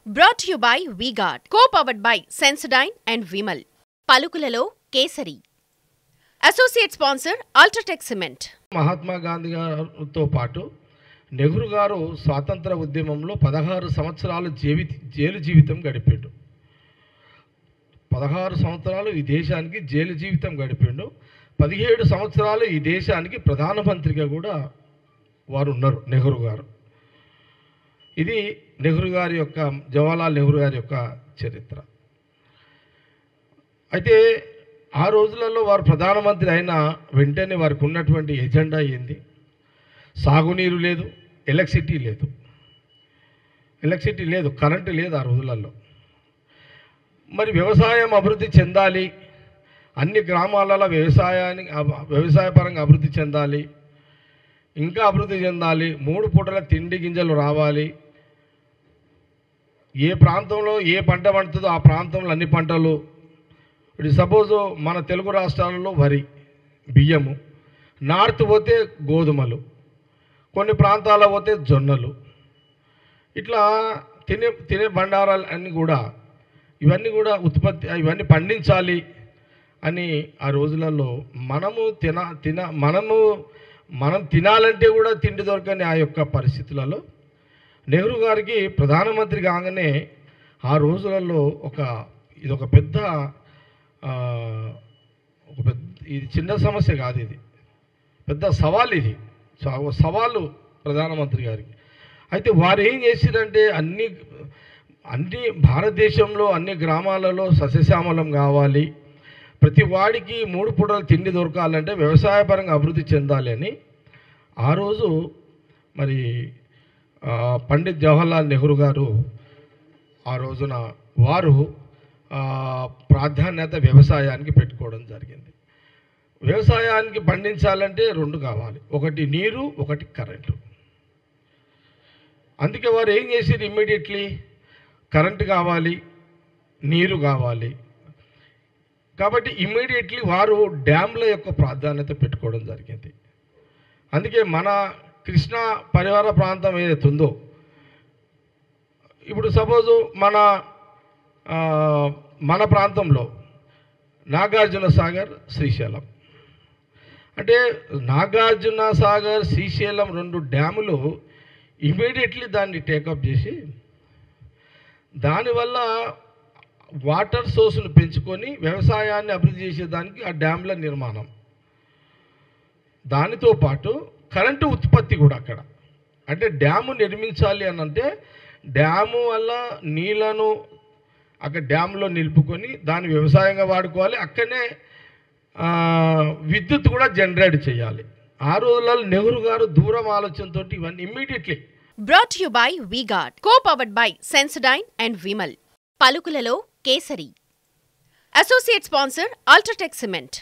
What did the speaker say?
Brought to you by V-Guard, co-powered by Sensodyne and Vimal. పలుకులలో Kesari. Associate sponsor UltraTech cement. Mahatma Gandhi గారితో పాటు నెహ్రూ గారు స్వాతంత్ర ఉద్యమంలో 16 సంవత్సరాలు జైలు జీవితం గడిపాడు. 16 సంవత్సరాలు ఈ దేశానికి జైలు జీవితం గడిపాడు. 17 సంవత్సరాలు ఈ దేశానికి ప్రధానమంత్రిగా కూడా వారు ఉన్నారు నెహ్రూ గారు. ఇది నెహ్రూ గారి యొక్క జవహర్లాల్ నెహ్రూ గారి యొక్క చరిత్ర. అయితే ఆ రోజులలో వారు ప్రధానమంత్రి అయిన వెంటనే వారికి ఉన్నటువంటి ఎజెండా ఏంది? సాగునీరు లేదు, ఎలక్ట్రిసిటీ లేదు, కరెంటు లేదు ఆ రోజులలో. మరి వ్యవసాయం అభివృద్ధి చెందాలి, అన్ని గ్రామాలలో వ్యవసాయపరంగా అభివృద్ధి చెందాలి, ఇంకా అభివృద్ధి చెందాలి, 3 పూటల తిండి గింజలు రావాలి, ఏ ప్రాంతంలో ఏ పంట పండుతుందో ఆ ప్రాంతంలో అన్ని పంటలు. ఇప్పుడు సపోజు మన తెలుగు రాష్ట్రాలలో వరి, బియ్యము, నార్త్ పోతే గోధుమలు, కొన్ని ప్రాంతాల్లో పోతే జొన్నలు, ఇట్లా తినే బండారాలు అన్నీ కూడా ఇవన్నీ కూడా ఇవన్నీ పండించాలి అని ఆ రోజులలో మనం తినాలంటే కూడా తిండి దొరకని ఆ యొక్క పరిస్థితులలో నెహ్రూ గారికి ప్రధానమంత్రి కాగానే ఆ రోజులలో ఇదొక పెద్ద ఇది చిన్న సమస్య కాదు, ఇది పెద్ద సవాల్. ఇది సవాలు ప్రధానమంత్రి గారికి. అయితే వారు ఏం చేసిరంటే అన్ని భారతదేశంలో అన్ని గ్రామాలలో సస్యశ్యామలం కావాలి, ప్రతి వాడికి 3 పూటల తిండి దొరకాలంటే వ్యవసాయపరంగా అభివృద్ధి చెందాలి అని ఆ రోజు మరి పండిత్ జవహర్లాల్ నెహ్రూ గారు ఆ రోజున వారు ప్రాధాన్యత వ్యవసాయానికి పెట్టుకోవడం జరిగింది. వ్యవసాయానికి పండించాలంటే 2 కావాలి, ఒకటి నీరు, ఒకటి కరెంటు. అందుకే వారు ఏం చేశారు, ఇమ్మీడియట్లీ కరెంటు కావాలి, నీరు కావాలి కాబట్టి ఇమ్మీడియట్లీ వారు డ్యామ్ల యొక్క ప్రాధాన్యత పెట్టుకోవడం జరిగింది. అందుకే మన కృష్ణా పరివార ప్రాంతం ఏదైతే ఉందో, ఇప్పుడు సపోజు మన ప్రాంతంలో నాగార్జున సాగర్, శ్రీశైలం, అంటే నాగార్జున సాగర్, శ్రీశైలం 2 డ్యాములు ఇమీడియట్లీ దాన్ని టేకప్ చేసి దానివల్ల వాటర్ సోర్స్ను పెంచుకొని వ్యవసాయాన్ని అభివృద్ధి చేసేదానికి ఆ డ్యామ్ల నిర్మాణం, దానితో పాటు కరెంటు ఉత్పత్తి కూడా అక్కడ. అంటే డ్యాము నిర్మించాలి అని అంటే డ్యాము వల్ల నీళ్లను అక్కడ డ్యామ్లో నిలుపుకొని దాన్ని వ్యవసాయంగా వాడుకోవాలి, అక్కడనే విద్యుత్ కూడా జనరేట్ చేయాలి. ఆ రోజులలో నెహ్రూ గారు దూరం ఆలోచనతో ఇవన్నీ immediately. Brought to you by V-Guard, co-powered by Sensodyne and Vimal. పలుకులలో Kesari. Associate sponsor UltraTech cement.